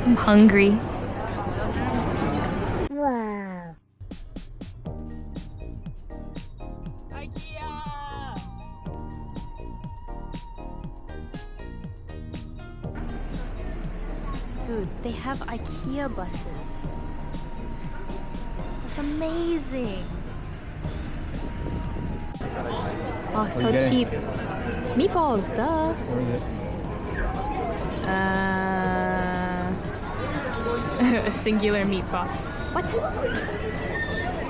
I'm hungry. Wow. IKEA! Dude, they have IKEA buses. That's amazing. Oh, so cheap. Meatballs, duh. Where is it? A singular meatball. What?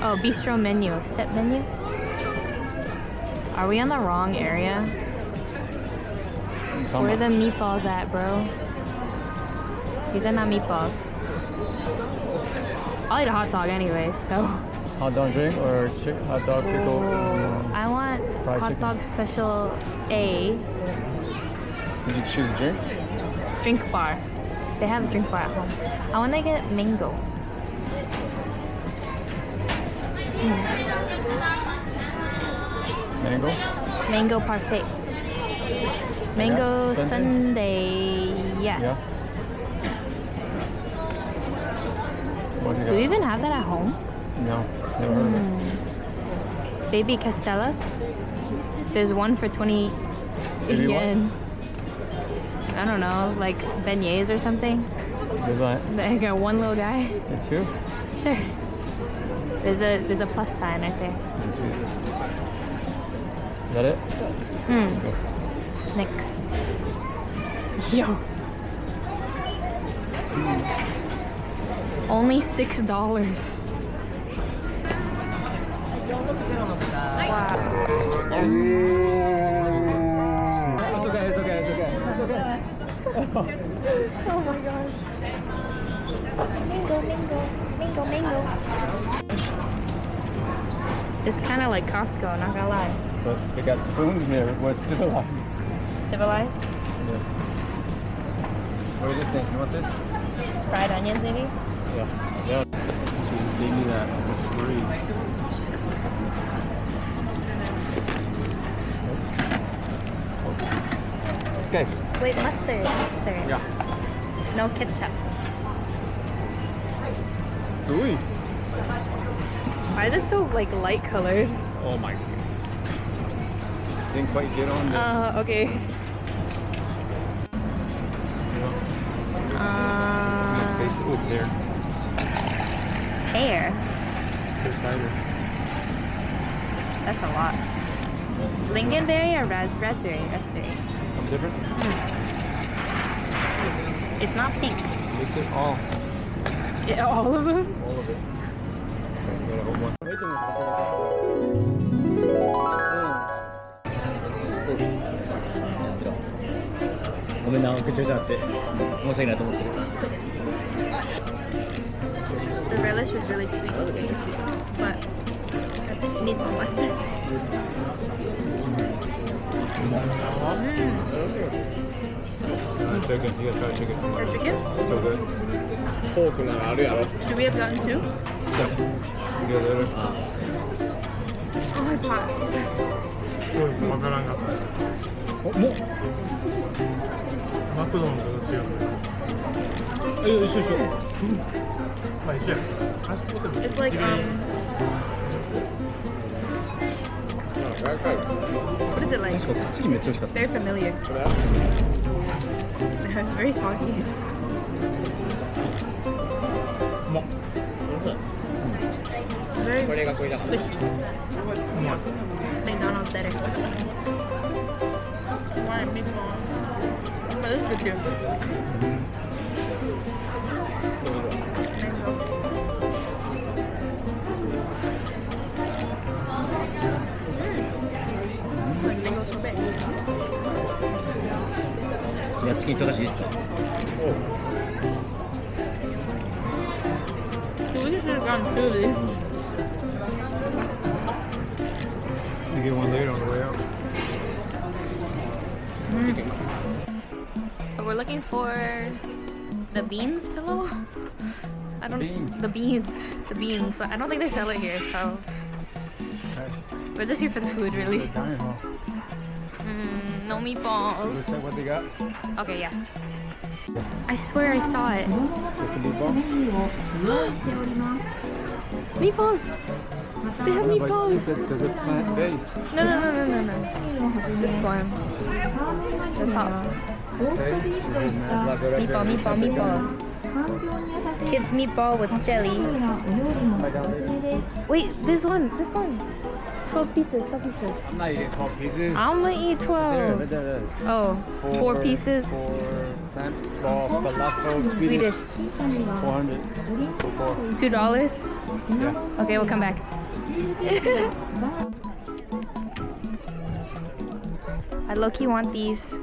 Oh, bistro menu, set menu. Are we on the wrong area? Where are the meatballs at, bro? These are not meatballs. I'll eat a hot dog anyway, so. Hot dog drink or hot dog pickle? I want fried hot chicken. dog special A. Did you choose a drink? Drink bar. They have a drink bar at home. I want to get mango. Mango? Mango parfait. Mango Yeah, sundae. Yes. Yeah. What you Do we got? even have that at home? No, never heard of it. Baby Castellas. There's one for 20 Baby what? yen. I don't know, like beignets or something. There's like They got one little guy. the two? Sure. There's a plus sign right there. Let's see. Is that it? Next. Yo. Only $6. Wow. It's okay, it's okay, it's okay. It's okay. Oh my gosh. Mango, mango, mango, mango. It's kind of like Costco, not gonna lie. But they got spoons there. What's civilized? Civilized. Yeah. What is this thing? You want this? Fried onions, maybe? Yeah. Yeah. She just gave me that for free. Okay. Wait, mustard. Mustard. Yeah. No ketchup. Ooh. Why is it so like light colored? Oh my. Didn't quite get on there. Okay. Taste it with there. Pear. Pear cider. That's a lot. Lingonberry or raspberry? Raspberry. Something different? It's not pink. Mix it all. Yeah, all of them? All of it. Okay, you got a whole one. The relish was really sweet, but it needs more mustard. Chicken. You gotta try chicken. Or chicken? So good. Should we have gotten two? Yeah. You get later. Oh, it's hot. Oh, more. It's like, what is it like? Very familiar. It's very soggy. Very squishy. McDonald's better. Why meatballs? But this is good too. Like mango sorbet. Dude, we should have gotten two of these. You get one later on the way out. So we're looking for the beans pillow. I don't Beans. the beans, but I don't think they sell it here. So Nice. we're just here for the food, really. Dining hall. No meatballs. Let's check what they got. Okay, yeah. I swear I saw it. Just a meatball? Meatballs! They have meatballs! Does it plant-based? No. This one. The top. Okay. Meatball. Kids meatball with jelly. Wait, this one. 12 pieces. I'm not eating 12 pieces. I'm gonna eat 12. There. Oh, 4 pieces. For plant-ball falafel Swedish. 400. For 4. $2? Yeah. Okay, we'll come back. I low-key want these.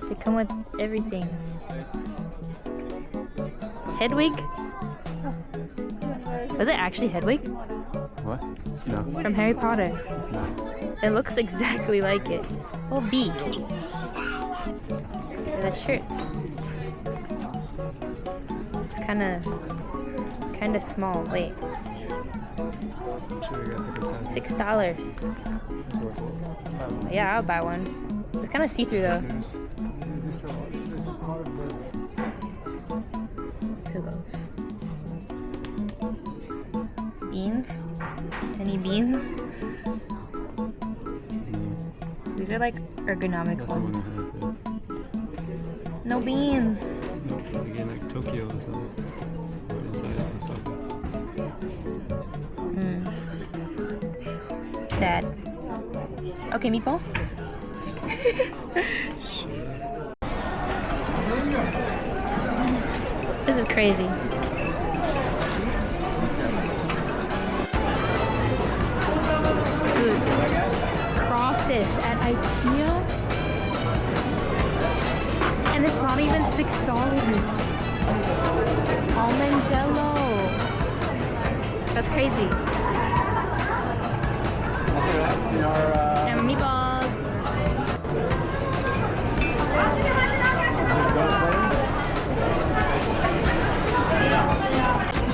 They come with everything. Hedwig? Was it actually Hedwig? What? No. From Harry Potter. It's not. It looks exactly like it. Oh, B. The shirt. It's kind of small. Wait. I'm sure you got the percent. $6. It's worth it. Yeah, I'll buy one. It's kind of see-through though. This is part of the... Pillows. Beans? Any beans? These are like ergonomic That's the one ones. that had No beans. no, again, like Tokyo or something. Or inside Osaka. Sad. Okay, meatballs? This is crazy. Dude, crawfish at IKEA? And it's not even $6. Almond jello. That's crazy. And meatballs.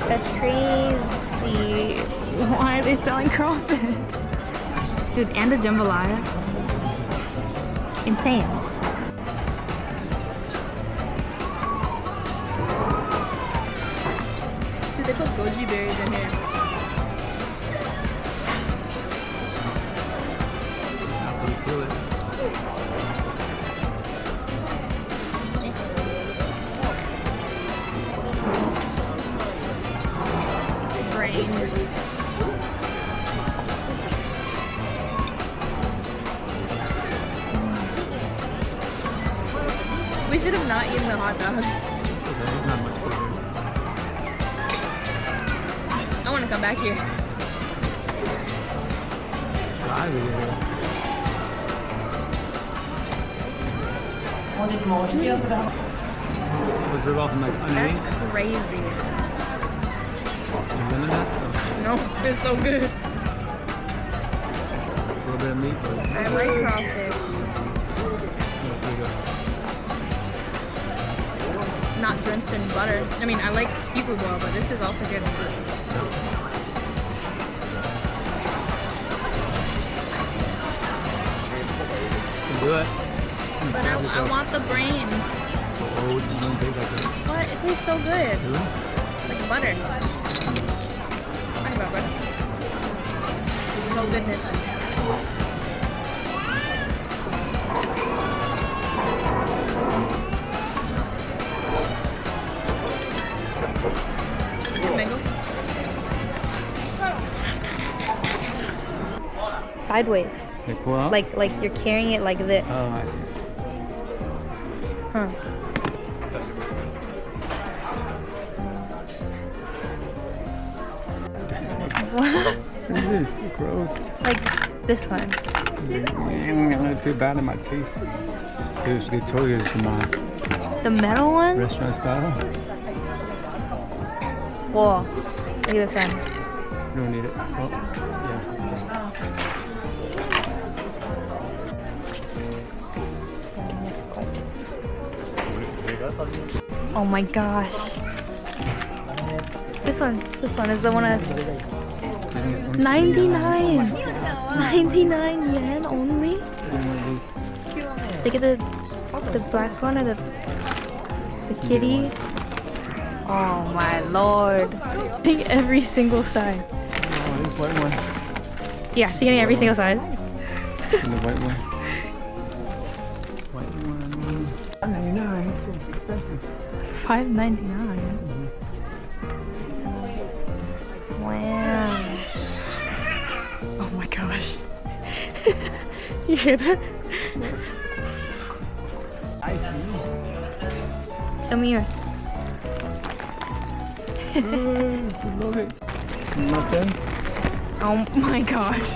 That's crazy. Why are they selling crawfish? Dude, and the jambalaya. Insane. Dude, they put goji berries in here. Feel it. Brains. We should have not eaten the hot dogs. Okay, there's not much flavor. I want to come back here. Try with it. Was rib off like onion? That's crazy. Lemon that? No, it's so good. A little bit of meat, but I like crawfish. Not drenched in butter. I mean, I like seafood boil, but this is also good. Do it. But I want the brains. So old, you don't taste like it. What? It tastes so good. Really? Like butter. Talk about butter. So goodness. Mango. Sideways. Like pull out? Like you're carrying it like this. Oh, I see. Huh. What? What is this? Gross. It's like this one. I'm gonna feel bad in my teeth. Dude, they told you it's from The metal one? restaurant style. Whoa. Look at this one. You don't need it. Oh, yeah. Oh my gosh. This one is the one I was... 99! 99 yen only? One Should I get the black one or the kitty? Oh my lord. I think every single size. Oh, this white one. Yeah, she's getting every single size. And the white one. White one. $1.99. It's expensive. $5.99. Wow. Oh my gosh. You hear that? Ice cream. Show me yours. Love it. Sumimasen. Oh my gosh.